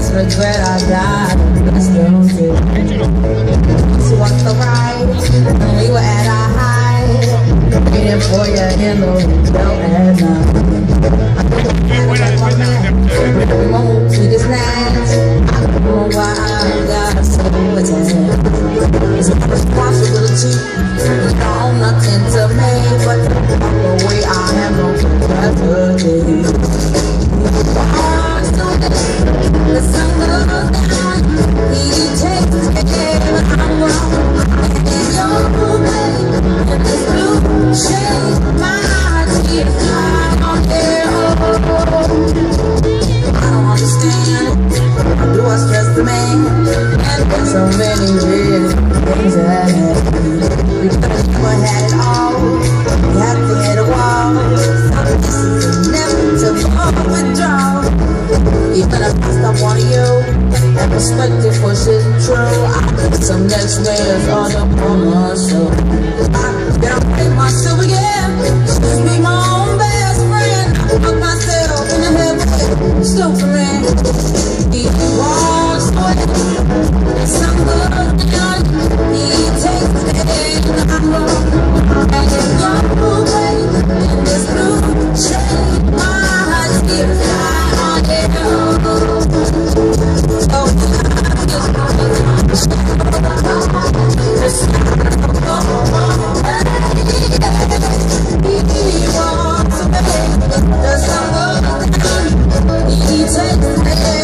Regret I died, but still did. So what's the ride? We were at our height, waiting for you in the hotel at night. We won't take a snatch. I don't know why I got so attached. It's my responsibility. You know nothing to me, but the way I have no gratitude. The sun goes down, he takes care, but I'm wrong. In your way, in this blue shade, my heart keeps flying on air. I don't understand, do I stress the man? And there's so many weird things that happen. We never had it all, we had to hit a wall. Some pieces never to withdraw. Even if I stop wanting you, that perspective pushes true. I need some next waves on the corner, so I gotta break myself again. Just be my own best friend. I put myself in the head with Superman. He walks away, the sun goes down, he takes the head, and I'm wrong. And in your way, in this blue shade, my heart keeps flying on air. He takes